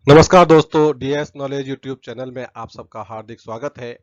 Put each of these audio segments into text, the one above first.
नमस्कार दोस्तों, DS knowledge YouTube channel में आप सबका हार्दिक स्वागत है।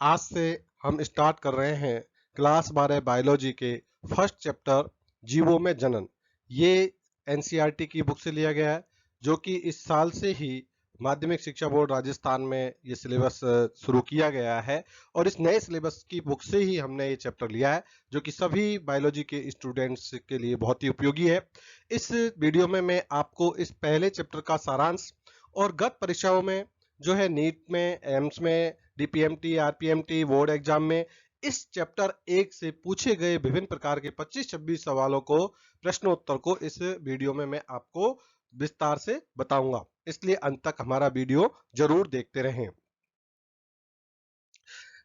आज से हम स्टार्ट कर रहे हैं क्लास 12 बायोलॉजी के फर्स्ट चैप्टर जीवों में जनन। ये एनसीईआरटी की बुक से लिया गया है, जो कि इस साल से ही माध्यमिक शिक्षा बोर्ड राजस्थान में ये सिलेबस शुरू किया गया है और इस नए सिलेबस की बुक से ही हमने ये चैप्टर लिया है, जो कि सभी बायोलॉजी के स्टूडेंट्स के लिए बहुत ही उपयोगी है। इस वीडियो में मैं आपको इस पहले चैप्टर का सारांश और गत परीक्षाओं में जो है नीट में, एम्स में, डीपीएमटी, आरपीएमटी, बोर्ड एग्जाम में इस चैप्टर 1 से पूछे गए विभिन्न प्रकार के 25-26 सवालों को, प्रश्नोत्तर को इस वीडियो में मैं आपको विस्तार से बताऊंगा, इसलिए अंत तक हमारा वीडियो जरूर देखते रहें।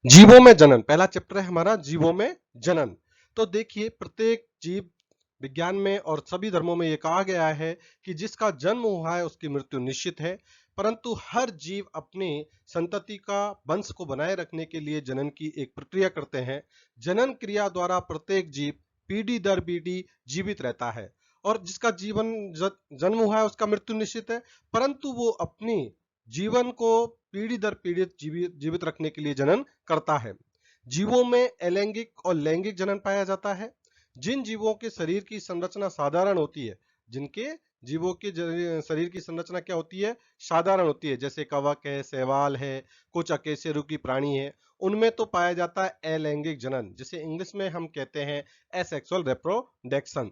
जीवों में जनन, पहला चैप्टर है हमारा जीवों में जनन। तो देखिए, प्रत्येक जीव विज्ञान में और सभी धर्मों में यह कहा गया है कि जिसका जन्म हुआ है उसकी मृत्यु निश्चित है, परंतु हर जीव अपनी संतति का वंश को बनाए रखने के लिए जनन की एक प्रक्रिया करते हैं। जनन क्रिया द्वारा प्रत्येक जीव पीढ़ी दर पीढ़ी जीवित रहता है और जिसका जीवन जन्म हुआ है उसका मृत्यु निश्चित है, परंतु वो अपनी जीवन को पीढ़ी दर पीढ़ी जीवित रखने के लिए जनन करता है। जीवों में अलैंगिक और लैंगिक जनन पाया जाता है। जिन जीवों के शरीर की संरचना साधारण होती है, जिनके जीवों के शरीर की संरचना क्या होती है, साधारण होती है, जैसे कवक है, शैवाल है, कुछ अकेशेरुकी प्राणी है, उनमें तो पाया जाता है अलैंगिक जनन, जिसे इंग्लिश में हम कहते हैं एसेक्सुअल रिप्रोडक्शन।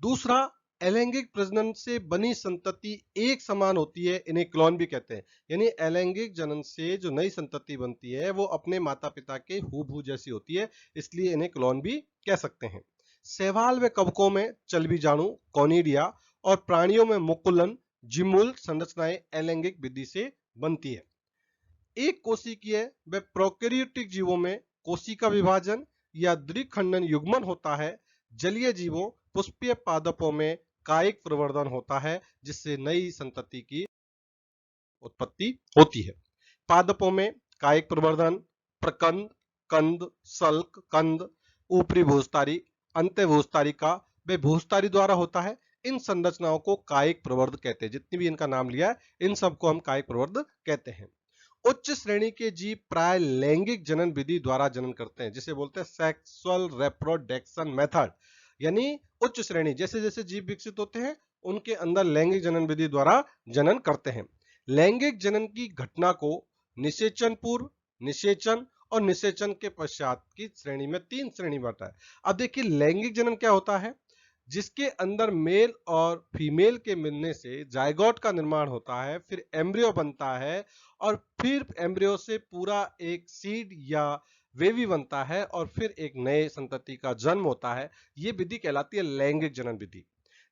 दूसरा, अलैंगिक प्रजनन से बनी संतति एक समान होती है, इन्हें क्लोन भी कहते हैं। यानी अलैंगिक जनन से जो नई संतति बनती है वो अपने माता पिता के हूबहू जैसी होती है, इसलिए इन्हें क्लोन भी कह सकते हैं। शैवाल व कवकों में चलबीजाणु, कॉनिडिया और प्राणियों में मुकुलन, जिमुल संरचनाएं अलैंगिक विधि से बनती है। एक कोशिकीय व प्रोकैरियोटिक जीवों में कोशिका विभाजन या द्विखंडन युग्मन होता है। जलीय जीवों, पुष्पीय पादपों में कायिक प्रवर्धन होता है, जिससे नई संतति की उत्पत्ति होती है। पादपों में कायिक प्रवर्धन प्रकंद, कंद, सल्क, कंद, ऊपरी भूस्तारी, अंत्य भूस्तारिका व भूस्तारी द्वारा होता है। इन संरचनाओं को कायिक प्रवर्ध कहते हैं। जितनी भी इनका नाम लिया है, इन सबको हम कायिक प्रवर्ध कहते हैं। उच्च श्रेणी के जीव प्राय लैंगिक जनन विधि द्वारा जनन करते हैं, जिसे बोलते हैं सेक्सुअल रिप्रोडक्शन मेथड। यानी उच्च श्रेणी, जैसे जैसे जीव विकसित होते हैं उनके अंदर लैंगिक जनन विधि द्वारा जनन करते हैं। लैंगिक जनन की घटना को निषेचन पूर्व, निषेचन और निषेचन के पश्चात की श्रेणी में 3 श्रेणी बांटा है। अब देखिए, लैंगिक जनन क्या होता है, जिसके अंदर मेल और फीमेल के मिलने से जायगोट का निर्माण होता है, फिर एम्ब्रियो बनता है और फिर एम्ब्रियो से पूरा एक सीड या वेवी बनता है और फिर एक नए संतति का जन्म होता है। ये विधि कहलाती है लैंगिक जनन विधि।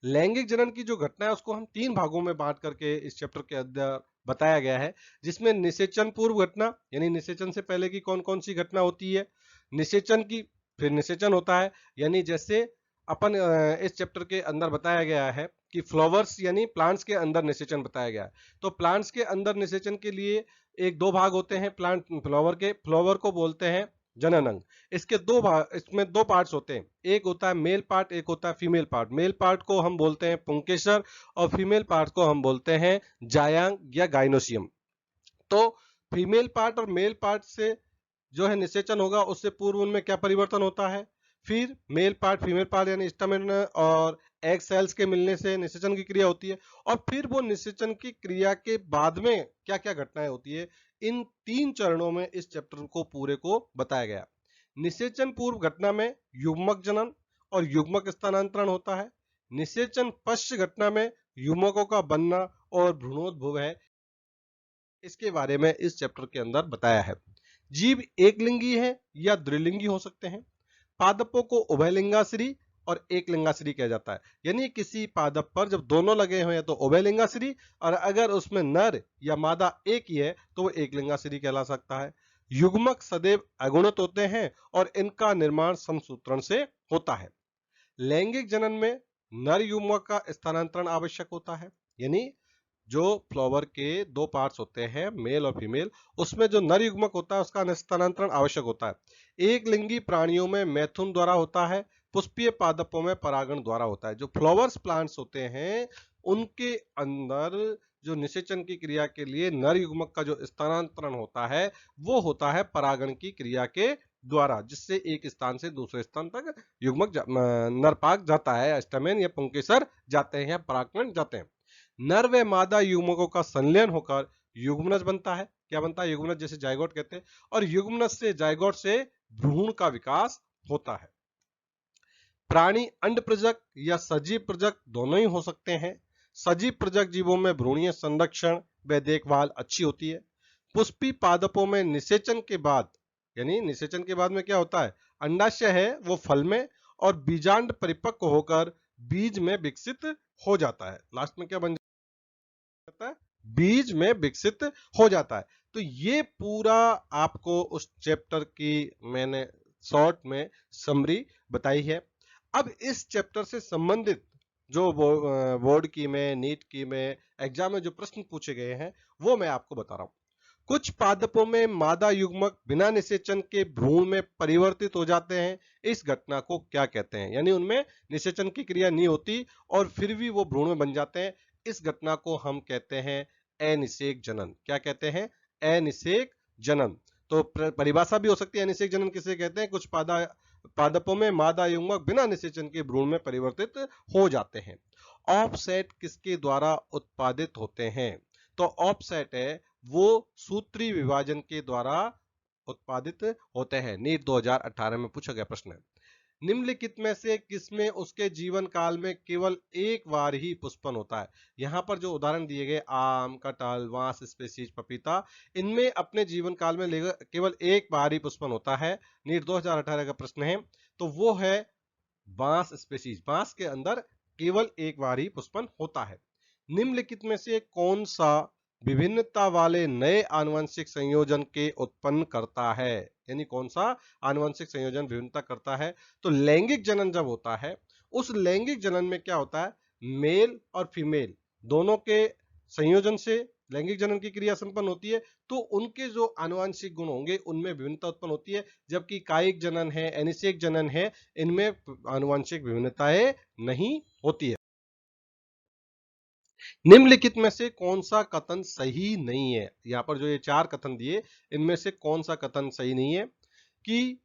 लैंगिक जनन की जो घटना है उसको हम 3 भागों में बांट करके इस चैप्टर के अंदर बताया गया है, जिसमें निषेचन पूर्व घटना, यानी निषेचन से पहले की कौन कौन सी घटना होती है, निषेचन की, फिर निषेचन होता है, यानी जैसे अपन इस चैप्टर के अंदर बताया गया है कि फ्लावर्स यानी प्लांट्स के अंदर निषेचन बताया गया है। तो प्लांट्स के अंदर निषेचन के लिए एक दो भाग होते हैं प्लांट फ्लावर के। फ्लावर को बोलते हैं जनन अंग। इसके दो भाग, इसमें दो पार्ट्स होते हैं, एक होता है मेल पार्ट, एक होता है फीमेल पार्ट। मेल पार्ट को हम बोलते हैं पुंकेसर और फीमेल पार्ट को हम बोलते हैं जायांग या गाइनोसियम। तो फीमेल पार्ट और मेल पार्ट से जो है निषेचन होगा, उससे पूर्व उनमें क्या परिवर्तन होता है, फिर मेल पार्ट फीमेल पार्ट यानी स्टैमेन और एग सेल्स के मिलने से निषेचन की क्रिया होती है, और फिर वो निषेचन की क्रिया के बाद में क्या क्या घटनाएं होती है, इन 3 चरणों में इस चैप्टर को पूरे को बताया गया। निषेचन पूर्व घटना में युग्मक जनन और युग्मक स्थानांतरण होता है। निषेचन पश्च घटना में युग्मकों का बनना और भ्रूणोद्भव है, इसके बारे में इस चैप्टर के अंदर बताया है। जीव एक लिंगी है या द्विलिंगी हो सकते हैं। पादपों को उभयलिंगाश्री और एक लिंगाश्री कहा जाता है, यानी किसी पादप पर जब दोनों लगे हुए हैं तो उभयलिंगाश्री, और अगर उसमें नर या मादा एक ही है तो वो एक लिंगाश्री कहला सकता है। युग्मक सदैव अगुणित होते हैं और इनका निर्माण समसूत्रण से होता है। लैंगिक जनन में नर युग्मक का स्थानांतरण आवश्यक होता है, यानी जो फ्लावर के 2 पार्ट्स होते हैं मेल और फीमेल, उसमें जो नर युग्मक होता है उसका स्थानांतरण आवश्यक होता है। एक लिंगी प्राणियों में मैथुन द्वारा होता है, पुष्पीय पादपों में परागण द्वारा होता है। जो फ्लावर्स प्लांट्स होते हैं उनके अंदर जो निषेचन की क्रिया के लिए नर युग्मक का जो स्थानांतरण होता है वो होता है परागण की क्रिया के द्वारा, जिससे एक स्थान से दूसरे स्थान तक युग्मक नरपाक जाता है, स्टैमेन या पुंकेसर जाते हैं या परागकण जाते हैं। नर व मादा युग्मकों का संलयन होकर युग्मनज बनता है। क्या बनता है? युग्मनज, जैसे जायगोट कहते हैं। और युग्मनज से जायगोट से भ्रूण का विकास होता है। प्राणी अंड प्रजक या सजीव प्रजक दोनों ही हो सकते हैं। सजीव प्रजक जीवों में भ्रूणीय संरक्षण व देखभाल अच्छी होती है। पुष्पी पादपों में निषेचन के बाद, यानी निषेचन के बाद में क्या होता है, अंडाशय है वो फल में और बीजांड परिपक्व होकर बीज में विकसित हो जाता है। लास्ट में क्या बन जाता है? बीज में विकसित हो जाता है। तो ये पूरा आपको उस चैप्टर की मैंने शॉर्ट में समरी बताई है। अब इस चैप्टर से संबंधित जो बोर्ड की में, नीट की में, एग्जाम में जो प्रश्न पूछे गए हैं वो मैं आपको बता रहा हूं। कुछ पादपों में मादा युग्मक बिना निषेचन के भ्रूण में परिवर्तित हो जाते हैं। इस घटना को क्या कहते हैं? यानी उनमें निषेचन की क्रिया नहीं होती और फिर भी वो भ्रूण में बन जाते हैं। इस घटना को हम कहते हैं अनिषेक जनन। क्या कहते हैं? अनिषेक जनन। तो परिभाषा भी हो सकती है अनिषेक जनन किसे कहते हैं? कुछ पादपों में मादा युग्मक बिना निषेचन के भ्रूण में परिवर्तित हो जाते हैं। ऑफसेट किसके द्वारा उत्पादित होते हैं? तो ऑफसेट है वो सूत्री विभाजन के द्वारा उत्पादित होते हैं। नीट 2018 में पूछा गया प्रश्न है। निम्नलिखित में से किसमें उसके जीवन काल में केवल एक बार ही पुष्पन होता है? यहाँ पर जो उदाहरण दिए गए आम, कटहल, बांस स्पीसीज, पपीता, इनमें अपने जीवन काल में केवल एक बार ही पुष्पन होता है। नीट 2018 का प्रश्न है। तो वो है बांस स्पीसीज। बांस के अंदर केवल एक बार ही पुष्पन होता है। निम्नलिखित में से कौन सा विभिन्नता वाले नए आनुवंशिक संयोजन के उत्पन्न करता है? यानी कौन सा आनुवंशिक संयोजन विभिन्नता करता है? तो लैंगिक जनन जब होता है, उस लैंगिक जनन में क्या होता है, मेल और फीमेल दोनों के संयोजन से लैंगिक जनन की क्रिया संपन्न होती है। तो उनके जो आनुवंशिक गुण होंगे उनमें विभिन्नता उत्पन्न होती है, जबकि कायिक जनन है, अनिषेक जनन है, इनमें आनुवंशिक विभिन्नताएं नहीं होती है। निम्नलिखित में से कौन सा कथन सही नहीं है? यहाँ पर जो ये 4 कथन दिए, इनमें से कौन सा कथन सही नहीं है? कि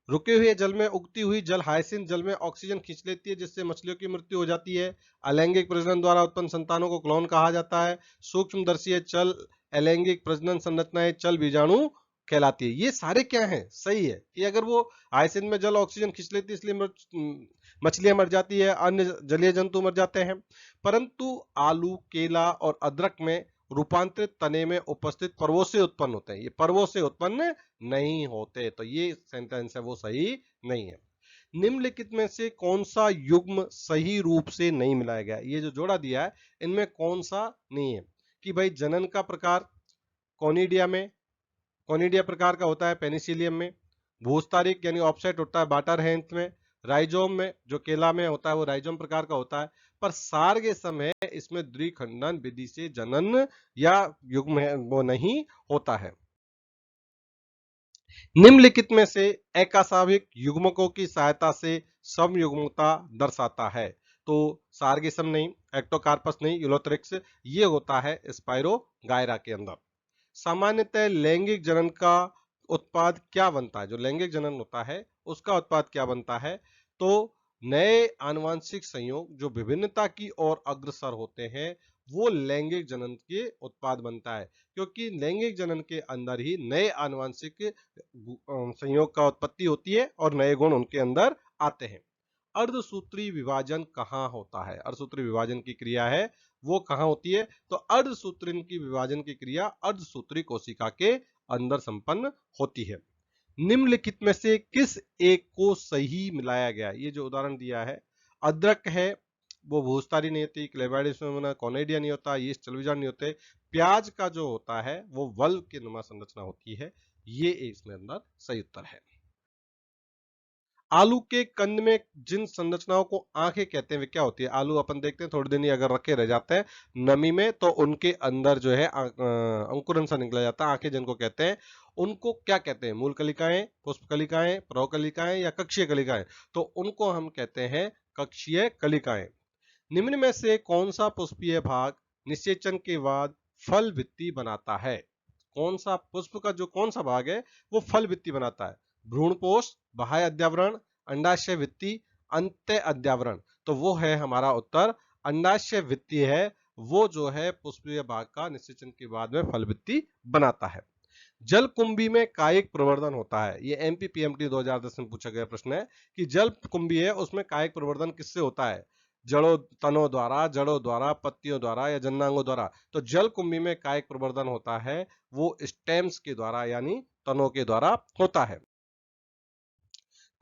रुके हुए जल में उगती हुई जल हाइसिंथ जल में ऑक्सीजन खींच लेती है, जिससे मछलियों की मृत्यु हो जाती है। अलैंगिक प्रजनन द्वारा उत्पन्न संतानों को क्लोन कहा जाता है। सूक्ष्मदर्शी चल अलैंगिक प्रजनन संरचनाएं चल बीजाणु कहलाती है। ये सारे क्या हैं? सही है कि अगर वो हाइसिंथ में जल ऑक्सीजन खींच लेती है इसलिए मछलियां मर जाती है, अन्य जलीय जंतु मर जाते हैं। परंतु आलू, केला और अदरक में रूपांतरित तने में उपस्थित पर्वों से उत्पन्न होते हैं। ये पर्वों से उत्पन्न नहीं होते। तो ये सेंटेंस है वो सही नहीं है। निम्नलिखित में से कौन सा युग्म सही रूप से नहीं मिलाया गया? ये जो जोड़ा दिया है इनमें कौन सा नहीं है? कि भाई जनन का प्रकार कॉनिडिया में, कॉनिडिया प्रकार का होता है पेनिसिलियम में। भूस्तारिक यानी ऑफसेट होता है बाटरहेंथ में। राइजोम में जो केला में होता है वो राइजोम प्रकार का होता है। पर सार के समय इसमें द्विखंडन विधि से जनन या युग्म है वो नहीं होता है। निम्नलिखित में से अकासाविक युग्मकों की सहायता से समयुग्मता दर्शाता है? तो सारगेसम नहीं, एक्टोकार्पस नहीं, यूलोथ्रिक्स, ये होता है स्पाइरोगायरा के अंदर। सामान्यतः लैंगिक जनन का उत्पाद क्या बनता है? जो लैंगिक जनन होता है उसका उत्पाद क्या बनता है? तो नए आनुवंशिक संयोग जो विभिन्नता की ओर अग्रसर होते हैं वो लैंगिक जनन के उत्पाद बनता है, क्योंकि लैंगिक जनन के अंदर ही नए आनुवंशिक संयोग का उत्पत्ति होती है और नए गुण उनके अंदर आते हैं। अर्धसूत्री विभाजन कहाँ होता है? अर्धसूत्री विभाजन की क्रिया है वो कहाँ होती है? तो अर्धसूत्रीन की विभाजन की क्रिया अर्धसूत्री कोशिका के अंदर संपन्न होती है। निम्नलिखित में से किस एक को सही मिलाया गया? ये जो उदाहरण दिया है, अदरक है वो भूस्तारी नहीं होती, क्लेमाइडियम में कॉनेडिया नहीं होता, यीस्ट चलवीजान नहीं होते। प्याज का जो होता है वो वल्व के नुमा संरचना होती है। ये इसमें अंदर सही उत्तर है। आलू के कंद में जिन संरचनाओं को आंखें कहते हैं वे क्या होती है? आलू अपन देखते हैं थोड़ी दिन ही अगर रखे रह जाते हैं नमी में तो उनके अंदर जो है अंकुरन सा निकला जाता है, आंखें जिनको कहते हैं। उनको क्या कहते हैं? मूल कलिकाएं, पुष्प कलिकाएं, प्रव कलिकाएं या कक्षीय कलिकाएं? तो उनको हम कहते हैं कक्षीय कलिकाएं। निम्न में से कौन सा पुष्पीय भाग निषेचन के बाद फल भित्ति बनाता है? कौन सा पुष्प का जो कौन सा भाग है वो फल भित्ति बनाता है? भ्रूणपोष, बाह्य अध्यावरण, अंडाशय भित्ति, अंत्य अध्यावरण। तो वो है हमारा उत्तर अंडाशय भित्ति है, वो जो है पुष्पीय भाग का निषेचन के बाद में फल भित्ति बनाता है। जल कुंभी में कायिक प्रवर्धन होता है, ये एमपीपीएमटी 2010 में पूछा गया प्रश्न है कि जल कुंभी है उसमें कायिक प्रवर्धन किससे होता है? जड़ों तनों द्वारा, जड़ों द्वारा, पत्तियों द्वारा या जननांगों द्वारा। तो जल कुंभी में कायिक प्रवर्धन होता है वो स्टेम्स के द्वारा यानी तनों के द्वारा होता है।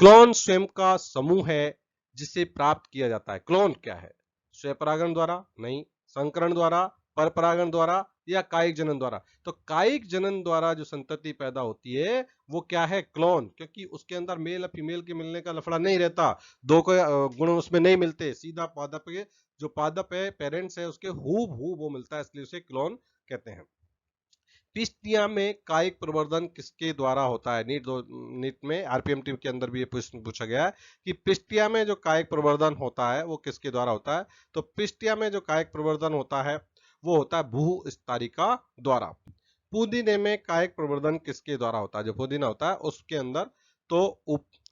क्लोन स्वयं का समूह है जिसे प्राप्त किया जाता है। क्लोन क्या है? स्वपरागण द्वारा? नहीं। संकरण द्वारा, परपरागण द्वारा या कायिक जनन द्वारा? तो कायिक जनन द्वारा जो संतति पैदा होती है वो क्या है? क्लोन, क्योंकि उसके अंदर मेल और फीमेल के मिलने का लफड़ा नहीं रहता, दो को गुण उसमें नहीं मिलते, सीधा पादप के जो पादप है पेरेंट्स है उसके हूबहू वो मिलता है, इसलिए उसे क्लोन कहते हैं। पिस्टिया में कायिक प्रवर्धन किसके द्वारा होता है? नीट में आरपीएमटी के अंदर भी ये प्रश्न पूछा गया है कि पिस्टिया में जो कायिक प्रवर्धन होता है वो किसके द्वारा होता है? तो पिस्टिया में जो कायिक प्रवर्धन होता है वो होता है भूस्तारिका द्वारा। पुदीने में कायिक प्रवर्धन किसके द्वारा होता है? जो पुदीना होता है उसके अंदर तो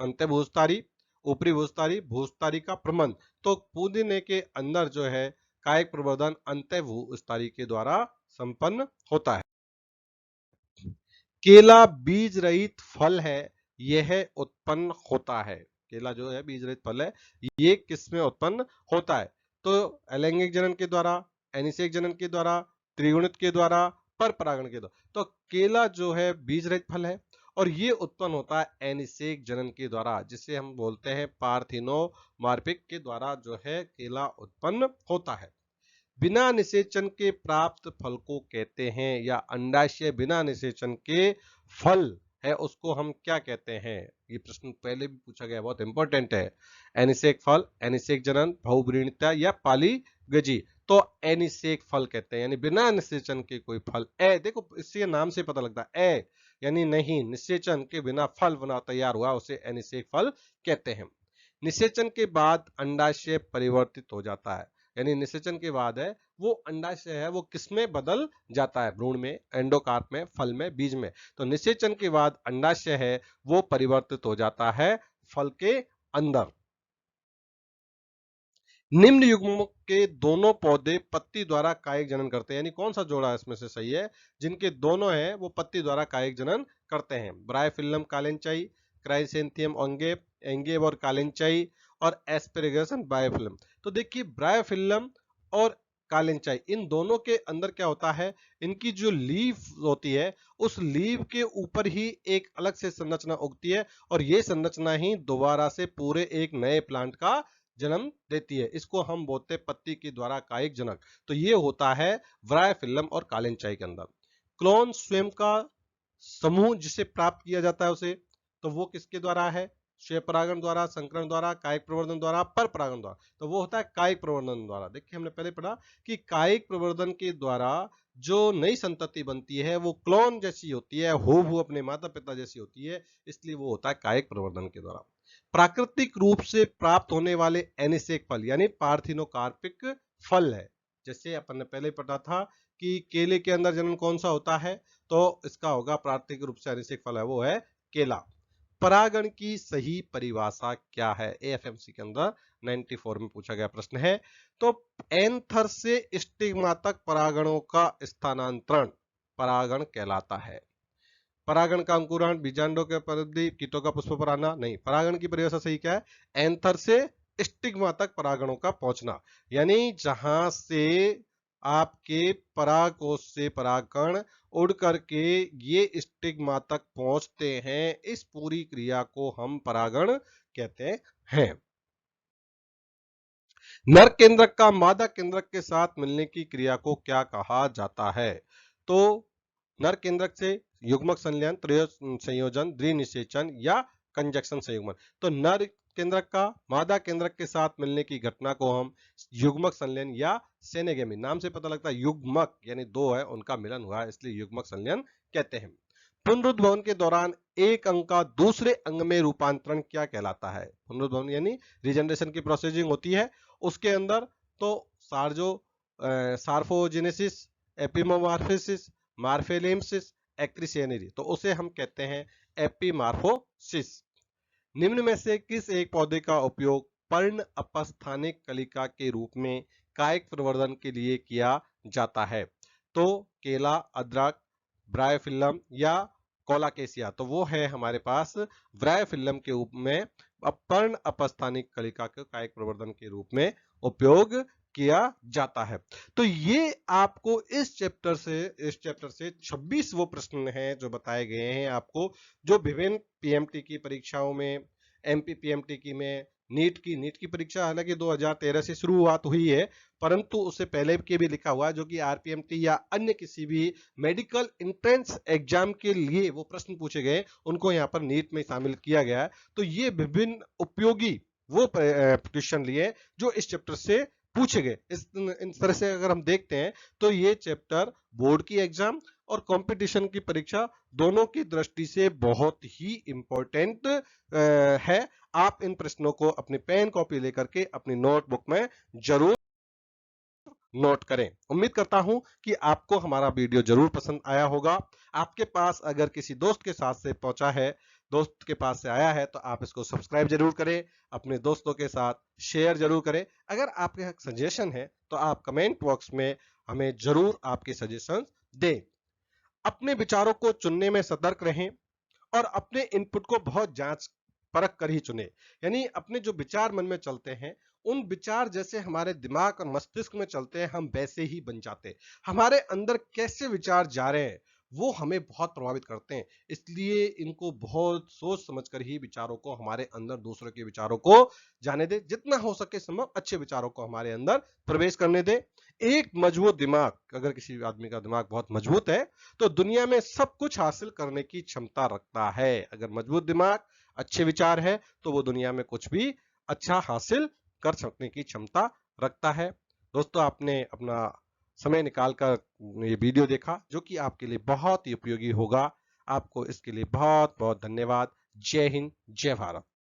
अंत्य भूस्तारी, ऊपरी भूस्तारी, भूस्तारिका, प्रमंड। तो पुदीने के अंदर जो है कायिक प्रवर्धन अंत्य भूस्तारी के द्वारा संपन्न होता है। केला बीज रहित फल है, यह उत्पन्न होता है। केला जो है बीज रहित फल है, ये किसमें उत्पन्न होता है? तो अलैंगिक जनन के द्वारा, अनिषेक जनन के द्वारा, त्रिगुणित के द्वारा, पर परागण के द्वारा। तो केला जो है बीज रहित फल है और ये उत्पन्न होता है अनिषेक जनन के द्वारा, जिसे हम बोलते हैं पार्थिनोमार्फिक के द्वारा जो है केला उत्पन्न होता है। बिना निषेचन के प्राप्त फल को कहते हैं, या अंडाशय बिना निषेचन के फल है उसको हम क्या कहते हैं? ये प्रश्न पहले भी पूछा गया, बहुत इंपॉर्टेंट है। एनिसेक फल, एनिसेक जनन, बहुव्रीणिता या पॉलीगजी। तो एनिसेक फल कहते हैं, यानी बिना निषेचन के कोई फल। ए देखो इससे नाम से पता लगता है, ए यानी नहीं, निषेचन के बिना फल बना तैयार हुआ उसे एनिसेक फल कहते हैं। निषेचन के बाद अंडाशय परिवर्तित हो जाता है, यानी निषेचन के बाद है वो अंडाशय है वो किसमें बदल जाता है? भ्रूण में, एंडोकार्प में, फल में, बीज में। तो निषेचन के बाद अंडाशय है वो परिवर्तित हो जाता है फल के अंदर। निम्न युग्म के दोनों पौधे पत्ती द्वारा कायिक जनन करते हैं, यानी कौन सा जोड़ा इसमें से सही है? जिनके दोनों हैं वो पत्ती द्वारा कायिक जनन करते हैं। ब्रायोफिल्लम कालेंचाई, क्राइसेंथियम एंगेब और कालेंचाई, और एस्पेरेगस एंड बायोफिल्म। तो देखिए ब्रायोफिल्लम और कालेंचाई, इन दोनों के अंदर क्या होता है, इनकी जो लीफ होती है उस लीफ के ऊपर ही एक अलग से संरचना उगती है और ये संरचना ही दोबारा से पूरे एक नए प्लांट का जन्म देती है। इसको हम बोलते हैं पत्ती के द्वारा कायिक जनक। तो ये होता है ब्रायोफिल्लम और कालेंचाई के अंदर। क्लोन स्वयं का समूह जिसे प्राप्त किया जाता है उसे, तो वो किसके द्वारा है? स्वपरागण द्वारा, संकरण द्वारा, कायिक प्रवर्धन द्वारा, पर परागण द्वारा। तो वो होता है कायिक प्रवर्धन द्वारा। देखिए हमने पहले पढ़ा कि कायिक प्रवर्धन के द्वारा जो नई संतति बनती है वो क्लोन जैसी होती है, हूबहू अपने माता पिता जैसी होती है, इसलिए वो होता है कायिक प्रवर्धन के द्वारा। प्राकृतिक रूप से प्राप्त होने वाले एनिसेक फल यानी पार्थिनोकार्पिक फल है। जैसे अपन ने पहले पढ़ा था कि केले के अंदर जन्म कौन सा होता है, तो इसका होगा प्राकृतिक रूप से एनिसेक फल है वो है केला। परागण की सही परिभाषा क्या है? एएफएमसी के अंदर 94 में पूछा गया प्रश्न है। तो एंथर से स्टिग्मा तक परागणों का स्थानांतरण परागण कहलाता है। परागण का अंकुरण, बीजांडों के परिधि, कीटों का पुष्प पर आना नहीं। परागण की परिभाषा सही क्या है? एंथर से स्टिग्मा तक परागणों का पहुंचना, यानी जहां से आपके परागकोश से परागकण उड़ करके ये स्टिग्मा तक पहुंचते हैं, इस पूरी क्रिया को हम परागण कहते हैं। नर केंद्रक का मादा केंद्रक के साथ मिलने की क्रिया को क्या कहा जाता है? तो नर केंद्रक से युग्मक संलयन, संयोजन, द्विनिषेचन या कंजक्शन संयुग्मन। तो नर केंद्रक का मादा केंद्रक के साथ मिलने की घटना को हम युग्मक संलयन या सेनेगेमी, नाम से पता लगता है युग्मक यानी दो है उनका मिलन हुआ है इसलिए युग्मक संलयन कहते हैं। पुनरुद्भवन के दौरान एक अंग का दूसरे अंग में रूपांतरण क्या कहलाता है? पुनरुद्भवन यानी रीजनरेशन की प्रोसेसिंग होती है उसके अंदर, तो सार्फोजेनेसिस, एपिमोमॉर्फोसिस, मार्फेलेमसिस, एक्रिसियनिरी, तो उसे हम कहते हैं एपिमार्फोसिस। निम्न में से किस एक पौधे का उपयोग पर्ण अपस्थानिक कलिका के रूप में कायिक प्रवर्धन के लिए किया जाता है? तो केला, अदरक, ब्रायोफिल्लम या कोलाकेसिया, तो वो है हमारे पास ब्रायोफिल्लम के रूप में पर्ण अपस्थानिक कलिका के कायिक प्रवर्धन के रूप में उपयोग किया जाता है। तो ये आपको इस चैप्टर से 26 वो प्रश्न हैं जो बताए गए हैं आपको, जो विभिन्न पीएमटी की परीक्षाओं में, एमपी पीएमटी की में, नीट की परीक्षा हालांकि 2013 से शुरुआत हुई है, परंतु उससे पहले के भी लिखा हुआ है, जो कि आरपीएमटी या अन्य किसी भी मेडिकल एंट्रेंस एग्जाम के लिए वो प्रश्न पूछे गए, उनको यहाँ पर नीट में शामिल किया गया है। तो ये विभिन्न उपयोगी वो क्वेश्चन लिए जो इस चैप्टर से पूछे गए। इन तरह से अगर हम देखते हैं तो ये चैप्टर बोर्ड की एग्जाम और कंपटीशन की परीक्षा दोनों की दृष्टि से बहुत ही इंपॉर्टेंट है। आप इन प्रश्नों को अपनी पेन कॉपी लेकर के अपनी नोटबुक में जरूर नोट करें। उम्मीद करता हूं कि आपको हमारा वीडियो जरूर पसंद आया होगा। आपके पास अगर किसी दोस्त के साथ से पहुंचा है, दोस्त के पास से आया है, तो आप इसको सब्सक्राइब जरूर करें, अपने दोस्तों के साथ शेयर जरूर करें। अगर आपके सजेशन है तो आप कमेंट बॉक्स में हमें जरूर आपके सजेशन दें। अपने विचारों को चुनने में सतर्क रहें और अपने इनपुट को बहुत जांच परख कर ही चुने। यानी अपने जो विचार मन में चलते हैं, उन विचार जैसे हमारे दिमाग और मस्तिष्क में चलते हैं, हम वैसे ही बन जाते हैं। हमारे अंदर कैसे विचार जा रहे हैं वो हमें बहुत प्रभावित करते हैं। इसलिए इनको बहुत सोच समझ कर ही विचारों को हमारे अंदर, दूसरों के विचारों को जाने दे। जितना हो सके संभव अच्छे विचारों को हमारे अंदर प्रवेश करने दे। एक मजबूत दिमाग, अगर किसी आदमी का दिमाग बहुत मजबूत है तो दुनिया में सब कुछ हासिल करने की क्षमता रखता है। अगर मजबूत दिमाग, अच्छे विचार है तो वो दुनिया में कुछ भी अच्छा हासिल कर सकने की क्षमता रखता है। दोस्तों, आपने अपना समय निकालकर ये वीडियो देखा, जो कि आपके लिए बहुत ही उपयोगी होगा। आपको इसके लिए बहुत बहुत धन्यवाद। जय हिंद, जय भारत।